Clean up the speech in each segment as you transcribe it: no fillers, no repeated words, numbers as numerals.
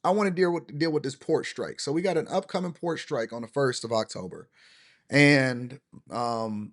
I want to deal with this port strike. So we got an upcoming port strike on the 1st of October, and um,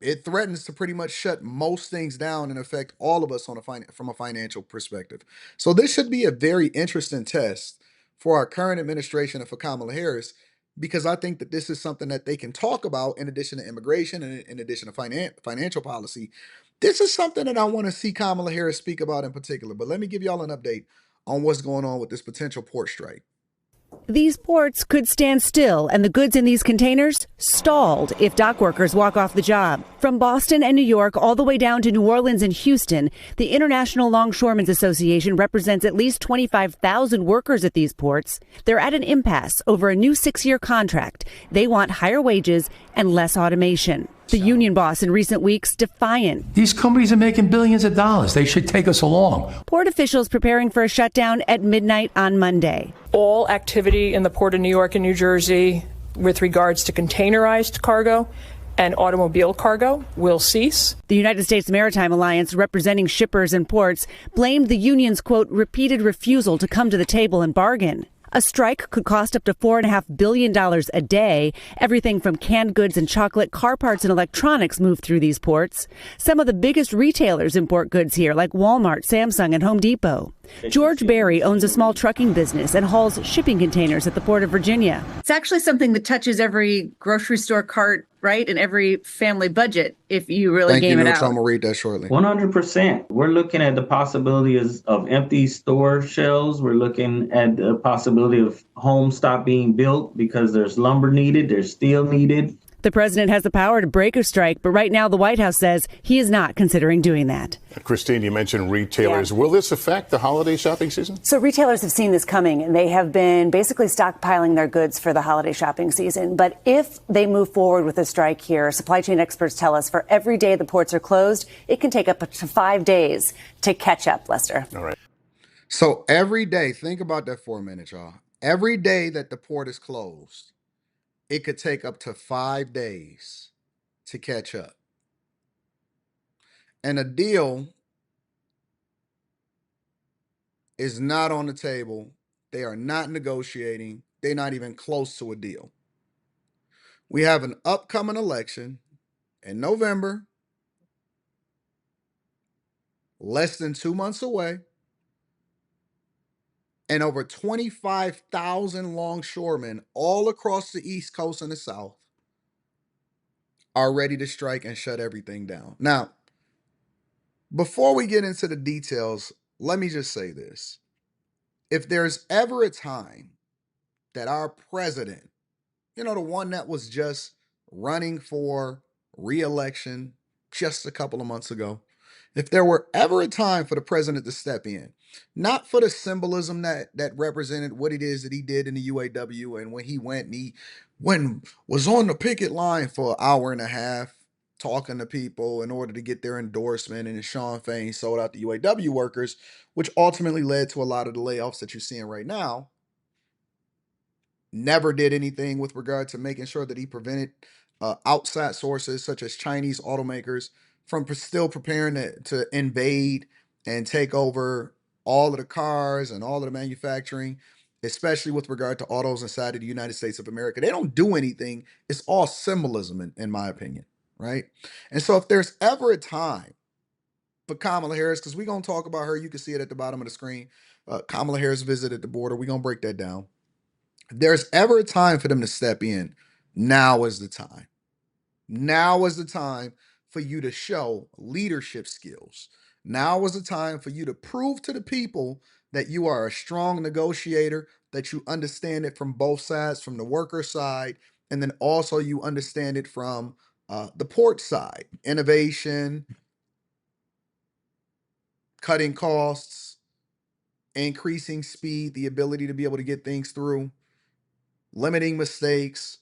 it threatens to pretty much shut most things down and affect all of us from a financial perspective. So this should be a very interesting test for our current administration and for Kamala Harris, because I think that this is something that they can talk about in addition to immigration and in addition to financial policy. This is something that I want to see Kamala Harris speak about in particular. But let me give y'all an update on what's going on with this potential port strike. These ports could stand still and the goods in these containers stalled if dock workers walk off the job. From Boston and New York all the way down to New Orleans and Houston, the International Longshoremen's Association represents at least 25,000 workers at these ports. They're at an impasse over a new 6-year contract. They want higher wages and less automation. The union boss in recent weeks defiant. These companies are making billions of dollars. They should take us along. Port officials preparing for a shutdown at midnight on Monday. All activity in the Port of New York and New Jersey with regards to containerized cargo and automobile cargo will cease. The United States Maritime Alliance, representing shippers and ports, blamed the union's, quote, repeated refusal to come to the table and bargain. A strike could cost up to $4.5 billion a day. Everything from canned goods and chocolate, car parts and electronics move through these ports. Some of the biggest retailers import goods here, like Walmart, Samsung, and Home Depot. George Berry owns a small trucking business and hauls shipping containers at the Port of Virginia. It's actually something that touches every grocery store cart, right, and every family budget if you really game it out. I'm going to read that shortly. 100%. We're looking at the possibility of empty store shelves. We're looking at the possibility of homes stop being built because there's lumber needed, there's steel needed. The president has the power to break a strike, but right now the White House says he is not considering doing that. Christine, you mentioned retailers. Yeah. Will this affect the holiday shopping season? So retailers have seen this coming, and they have been basically stockpiling their goods for the holiday shopping season. But if they move forward with a strike here, supply chain experts tell us for every day the ports are closed, it can take up to 5 days to catch up, Lester. All right. So every day, think about that for a minute, y'all. Every day that the port is closed, it could take up to 5 days to catch up. And a deal is not on the table. They are not negotiating. They're not even close to a deal. We have an upcoming election in November, less than 2 months away, and over 25,000 longshoremen all across the East Coast and the South are ready to strike and shut everything down. Now, before we get into the details, let me just say this. If there's ever a time that our president, the one that was just running for re-election just a couple of months ago, if there were ever a time for the president to step in, not for the symbolism that represented what it is that he did in the UAW, and when he went and he was on the picket line for an hour and a half talking to people in order to get their endorsement, and Sean Fain sold out the UAW workers, which ultimately led to a lot of the layoffs that you're seeing right now. Never did anything with regard to making sure that he prevented outside sources such as Chinese automakers from still preparing to invade and take over all of the cars and all of the manufacturing, especially with regard to autos inside of the United States of America. They don't do anything. It's all symbolism, in my opinion, right? And so if there's ever a time for Kamala Harris, because we're going to talk about her, you can see it at the bottom of the screen. Kamala Harris visited the border. We're going to break that down. If there's ever a time for them to step in, now is the time. Now is the time for you to show leadership skills. Now is the time for you to prove to the people that you are a strong negotiator, that you understand it from both sides, from the worker side, and then also you understand it from the port side. Innovation, cutting costs, increasing speed, the ability to be able to get things through, limiting mistakes.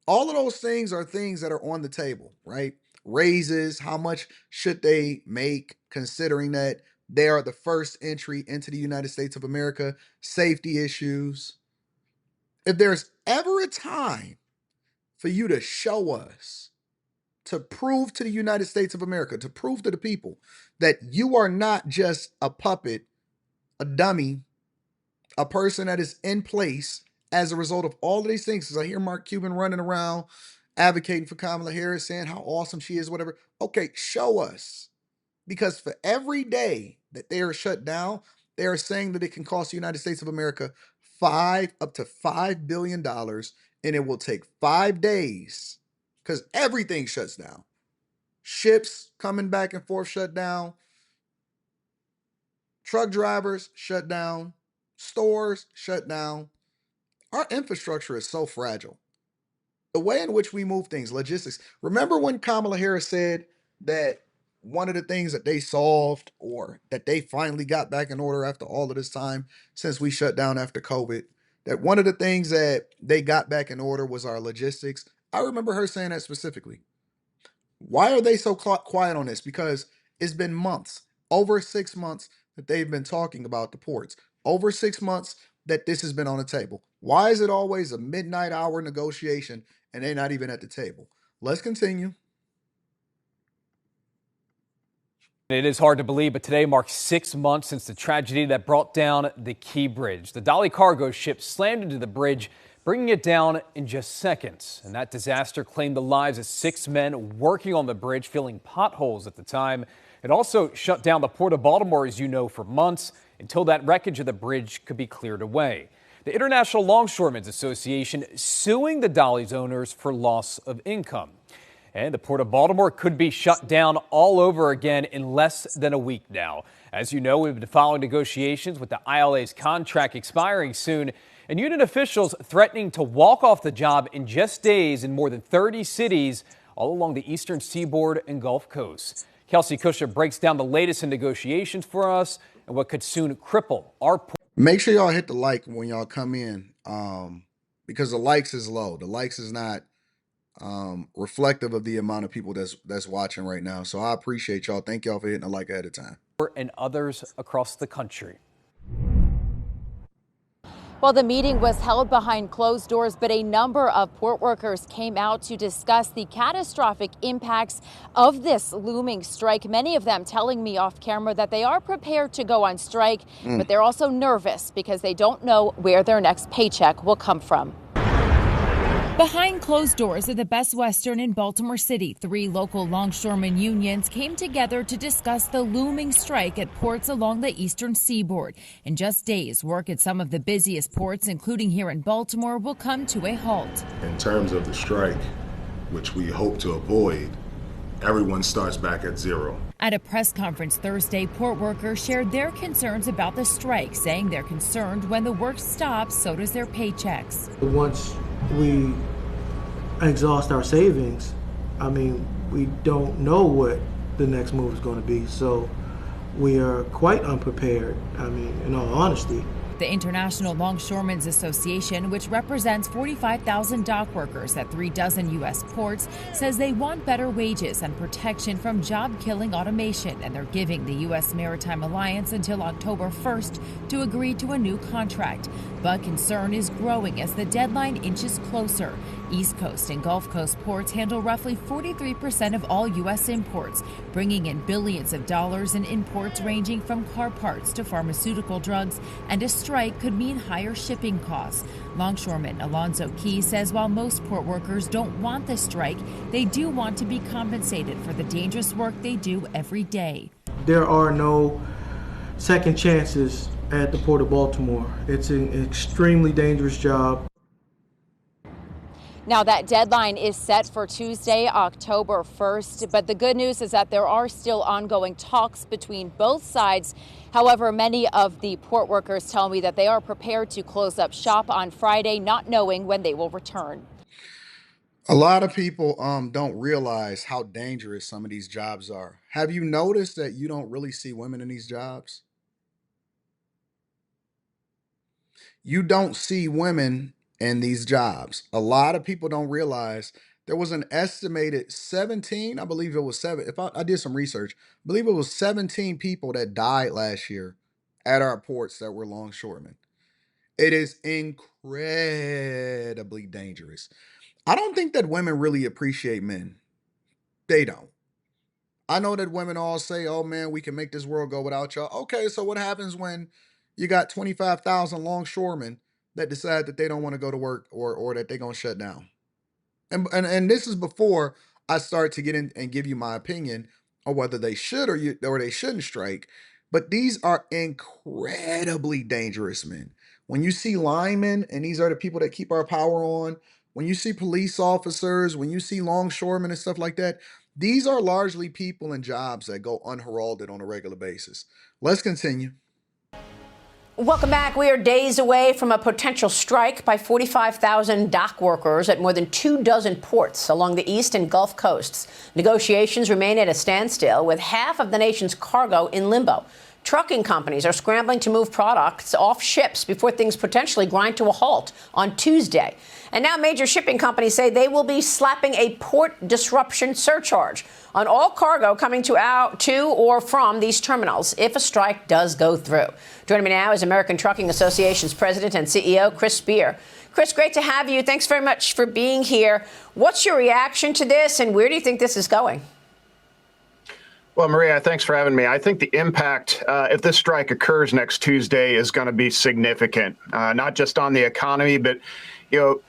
All of those things are things that are on the table, right? Raises, how much should they make considering that they are the first entry into the United States of America? Safety issues. If there's ever a time for you to show us, to prove to the United States of America, to prove to the people that you are not just a puppet, a dummy, a person that is in place as a result of all of these things. Because I hear Mark Cuban running around advocating for Kamala Harris, saying how awesome she is, whatever. Okay, show us. Because for every day that they are shut down, they are saying that it can cost the United States of America up to $5 billion, and it will take 5 days because everything shuts down. Ships coming back and forth shut down. Truck drivers shut down. Stores shut down. Our infrastructure is so fragile. The way in which we move things, logistics. Remember when Kamala Harris said that one of the things that they solved or that they finally got back in order after all of this time since we shut down after COVID, that one of the things that they got back in order was our logistics? I remember her saying that specifically. Why are they so quiet on this? Because it's been months, over 6 months that they've been talking about the ports, over 6 months that this has been on the table. Why is it always a midnight hour negotiation and they're not even at the table? Let's continue. It is hard to believe, but today marks 6 months since the tragedy that brought down the Key Bridge. The Dolly cargo ship slammed into the bridge, bringing it down in just seconds. And that disaster claimed the lives of 6 men working on the bridge, filling potholes at the time. It also shut down the Port of Baltimore, as you know, for months until that wreckage of the bridge could be cleared away. The International Longshoremen's Association suing the Dolly's owners for loss of income. And the Port of Baltimore could be shut down all over again in less than a week now. As you know, we've been following negotiations with the ILA's contract expiring soon, and union officials threatening to walk off the job in just days in more than 30 cities all along the eastern seaboard and Gulf Coast. Kelsey Kusher breaks down the latest in negotiations for us and what could soon cripple our port. Make sure y'all hit the like when y'all come in, because the likes is low. The likes is not reflective of the amount of people that's watching right now. So I appreciate y'all. Thank y'all for hitting the like ahead of time. And others across the country. Well, the meeting was held behind closed doors, but a number of port workers came out to discuss the catastrophic impacts of this looming strike. Many of them telling me off camera that they are prepared to go on strike, but they're also nervous because they don't know where their next paycheck will come from. Behind closed doors at the Best Western in Baltimore City, 3 local longshoremen unions came together to discuss the looming strike at ports along the eastern seaboard. In just days, work at some of the busiest ports, including here in Baltimore, will come to a halt. In terms of the strike, which we hope to avoid, everyone starts back at zero. At a press conference Thursday, port workers shared their concerns about the strike, saying they're concerned when the work stops, so does their paychecks. Once we exhaust our savings, I mean, we don't know what the next move is going to be. So we are quite unprepared, I mean, in all honesty. The International Longshoremen's Association, which represents 45,000 dock workers at 36 U.S. ports, says they want better wages and protection from job-killing automation, and they're giving the U.S. Maritime Alliance until October 1st to agree to a new contract. But concern is growing as the deadline inches closer. East Coast and Gulf Coast ports handle roughly 43% of all U.S. imports, bringing in billions of dollars in imports ranging from car parts to pharmaceutical drugs, and a strike could mean higher shipping costs. Longshoreman Alonzo Key says while most port workers don't want the strike, they do want to be compensated for the dangerous work they do every day. There are no second chances at the Port of Baltimore. It's an extremely dangerous job. Now, that deadline is set for Tuesday, October 1st, but the good news is that there are still ongoing talks between both sides. However, many of the port workers tell me that they are prepared to close up shop on Friday, not knowing when they will return. A lot of people don't realize how dangerous some of these jobs are. Have you noticed that you don't really see women in these jobs? You don't see women in these jobs. A lot of people don't realize there was an estimated 17, I believe it was 7. If I did some research, I believe it was 17 people that died last year at our ports that were longshoremen. It is incredibly dangerous. I don't think that women really appreciate men. They don't. I know that women all say, oh man, we can make this world go without y'all. Okay, so what happens when you got 25,000 longshoremen that decide that they don't want to go to work or that they're going to shut down. And this is before I start to get in and give you my opinion on whether they should or they shouldn't strike. But these are incredibly dangerous men. When you see linemen, and these are the people that keep our power on, when you see police officers, when you see longshoremen and stuff like that, these are largely people and jobs that go unheralded on a regular basis. Let's continue. Welcome back. We are days away from a potential strike by 45,000 dock workers at more than 24 ports along the east and Gulf coasts. Negotiations remain at a standstill, with half of the nation's cargo in limbo. Trucking companies are scrambling to move products off ships before things potentially grind to a halt on Tuesday. And now major shipping companies say they will be slapping a port disruption surcharge on all cargo coming to or from these terminals if a strike does go through. Joining me now is American Trucking Association's president and CEO, Chris Spear. Chris, great to have you. Thanks very much for being here. What's your reaction to this, and where do you think this is going? Well, Maria, thanks for having me. I think the impact, if this strike occurs next Tuesday, is going to be significant, not just on the economy, but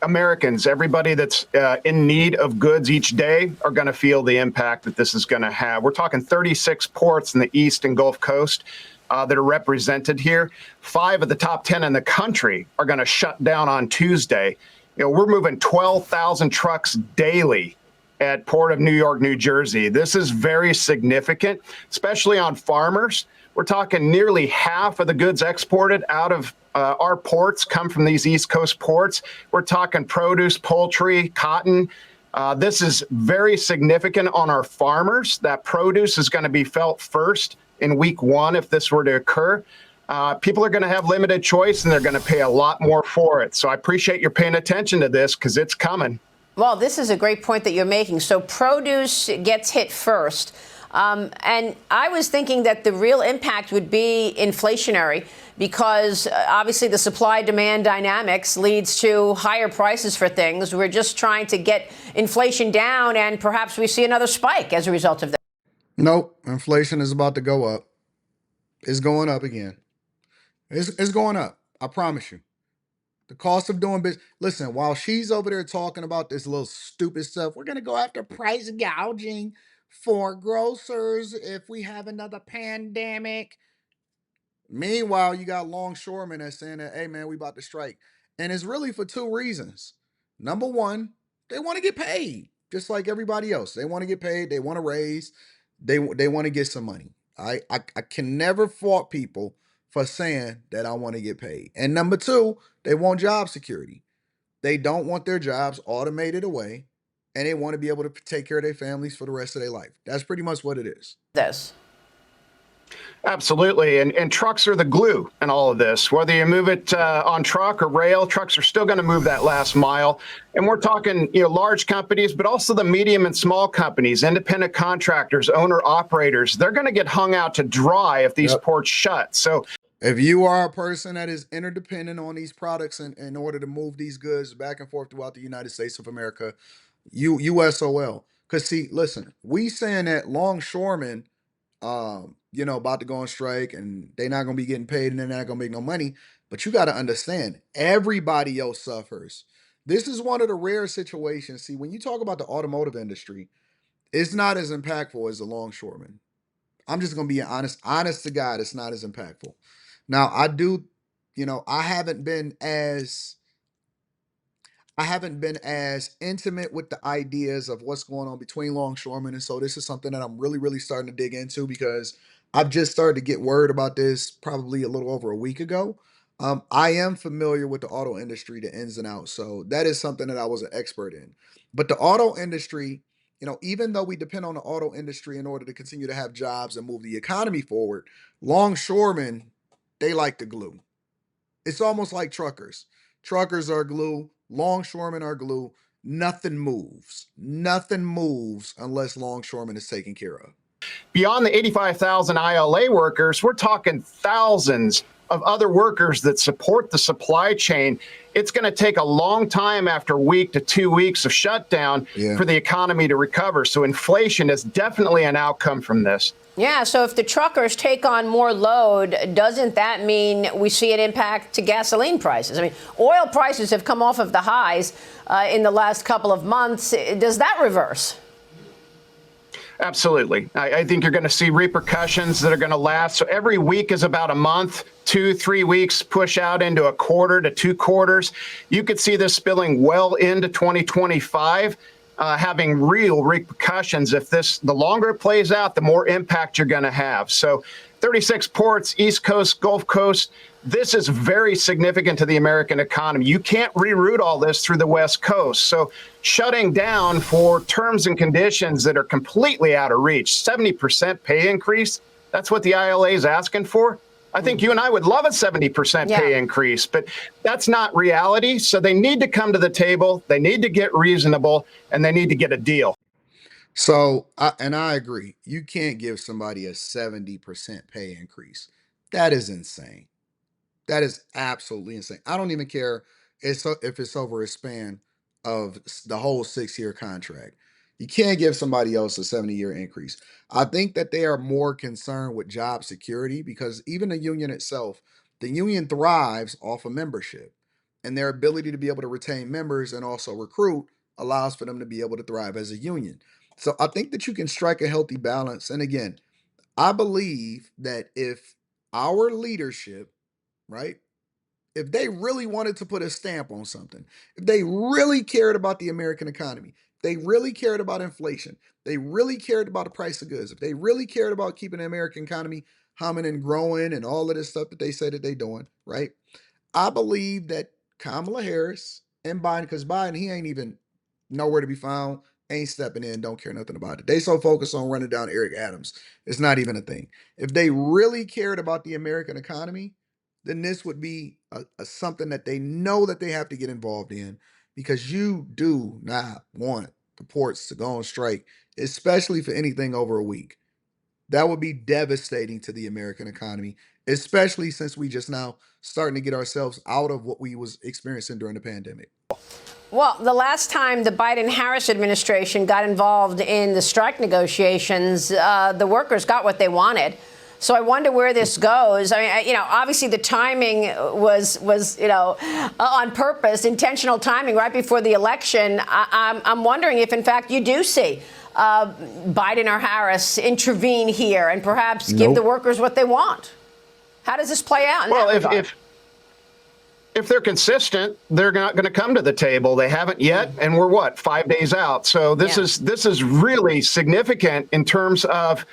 Americans, everybody that's in need of goods each day are going to feel the impact that this is going to have. We're talking 36 ports in the East and Gulf Coast that are represented here. 5 of the top 10 in the country are going to shut down on Tuesday. We're moving 12,000 trucks daily at Port of New York, New Jersey. This is very significant, especially on farmers. We're talking nearly half of the goods exported out of our ports come from these East Coast ports. We're talking produce, poultry, cotton. This is very significant on our farmers. That produce is going to be felt first in week 1 if this were to occur. People are going to have limited choice, and they're going to pay a lot more for it. So I appreciate you paying attention to this, because it's coming. Well, this is a great point that you're making. So produce gets hit first. And I was thinking that the real impact would be inflationary, because obviously the supply-demand dynamics leads to higher prices for things. We're just trying to get inflation down, and perhaps we see another spike as a result of that. Nope. Inflation is about to go up. It's going up again. It's going up. I promise you. The cost of doing business. Listen, while she's over there talking about this little stupid stuff, we're going to go after price gouging for grocers if we have another pandemic. Meanwhile, you got longshoremen that's saying that, hey, man, we about to strike. And it's really for 2 reasons. Number one, they want to get paid, just like everybody else. They want to get paid. They want to raise. They want to get some money. I can never fault people for saying that I want to get paid. And number 2, they want job security. They don't want their jobs automated away, and they want to be able to take care of their families for the rest of their life. That's pretty much what it is. This. Absolutely. And trucks are the glue in all of this. Whether you move it on truck or rail, trucks are still going to move that last mile. And we're talking, large companies, but also the medium and small companies, independent contractors, owner operators. They're going to get hung out to dry if these ports shut. So if you are a person that is interdependent on these products in order to move these goods back and forth throughout the United States of America, USOL. Because see, listen, we saying that longshoremen, about to go on strike and they're not going to be getting paid and they're not going to make no money. But you got to understand, everybody else suffers. This is one of the rare situations. See, when you talk about the automotive industry, it's not as impactful as the longshoremen. I'm just going to be honest to God, it's not as impactful. Now, I do, I haven't been as intimate with the ideas of what's going on between longshoremen. And so this is something that I'm really, really starting to dig into, because I've just started to get word about this probably a little over a week ago. I am familiar with the auto industry, the ins and outs. So that is something that I was an expert in. But the auto industry, even though we depend on the auto industry in order to continue to have jobs and move the economy forward, longshoremen, they like the glue. It's almost like truckers. Truckers are glue. Longshoremen are glue. Nothing moves. Nothing moves unless longshoremen is taken care of. beyond the 85,000 ILA workers, we're talking thousands of other workers that support the supply chain, it's going to take a long time after a week to 2 weeks of shutdown for the economy to recover. So inflation is definitely an outcome from this. Yeah, so if the truckers take on more load, doesn't that mean we see an impact to gasoline prices? I mean, oil prices have come off of the highs in the last couple of months. Does that reverse? Absolutely. I think you're going to see repercussions that are going to last. So every week is about a month, 2-3 weeks, push out into a quarter to 2 quarters. You could see this spilling well into 2025. Having real repercussions. If the longer it plays out, the more impact you're going to have. So 36 ports, East Coast, Gulf Coast, this is very significant to the American economy. You can't reroute all this through the West Coast. So shutting down for terms and conditions that are completely out of reach, 70% pay increase, that's what the ILA is asking for. I think you and I would love a 70% pay increase, but that's not reality. So they need to come to the table. They need to get reasonable, and they need to get a deal. So, I agree. You can't give somebody a 70% pay increase. That is insane. That is absolutely insane. I don't even care if it's over a span of the whole 6-year contract. You can't give somebody else a 70-year increase. I think that they are more concerned with job security because even the union itself, the union thrives off of membership, and their ability to be able to retain members and also recruit allows for them to be able to thrive as a union. So I think that you can strike a healthy balance. And again, I believe that if our leadership, right, if they really wanted to put a stamp on something, if they really cared about the American economy, they really cared about inflation, they really cared about the price of goods, if they really cared about keeping the American economy humming and growing and all of this stuff that they say that they're doing, right? I believe that Kamala Harris and Biden, because Biden, he ain't even nowhere to be found, ain't stepping in, don't care nothing about it. They so focused on running down Eric Adams. It's not even a thing. If they really cared about the American economy, then this would be a something that they know that they have to get involved in because you do not want the ports to go on strike, especially for anything over a week. That would be devastating to the American economy, especially since we just now starting to get ourselves out of what we was experiencing during the pandemic. Well, the last time the Biden-Harris administration got involved in the strike negotiations, the workers got what they wanted. So I wonder where this goes. I mean, obviously the timing was on purpose, intentional timing right before the election. I'm wondering if, in fact, you do see Biden or Harris intervene here and perhaps give the workers what they want. How does this play out? Well, if they're consistent, they're not going to come to the table. They haven't yet, and we're 5 days out. So this is really significant in terms of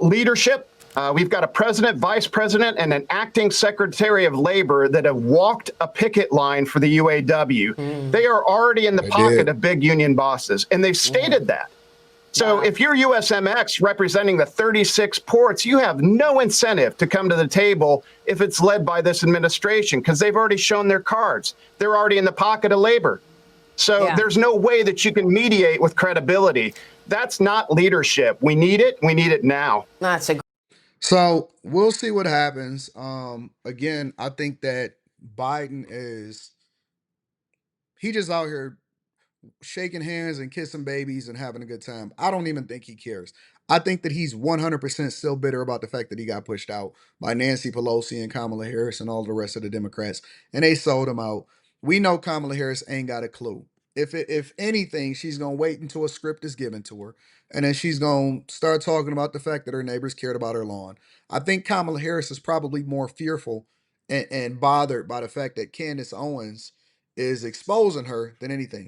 leadership. We've got a president, vice president, and an acting secretary of labor that have walked a picket line for the UAW. They are already in the pocket of big union bosses, and they've stated that. So if you're USMX representing the 36 ports, you have no incentive to come to the table if it's led by this administration because they've already shown their cards. They're already in the pocket of labor. So there's no way that you can mediate with credibility. That's not leadership. We need it. We need it now. So we'll see what happens. Again, I think that Biden he just out here shaking hands and kissing babies and having a good time. I don't even think he cares. I think that he's 100% still bitter about the fact that he got pushed out by Nancy Pelosi and Kamala Harris and all the rest of the Democrats, and they sold him out. We know Kamala Harris ain't got a clue. If anything, she's gonna wait until a script is given to her, and then she's gonna start talking about the fact that her neighbors cared about her lawn. I think Kamala Harris is probably more fearful and bothered by the fact that Candace Owens is exposing her than anything.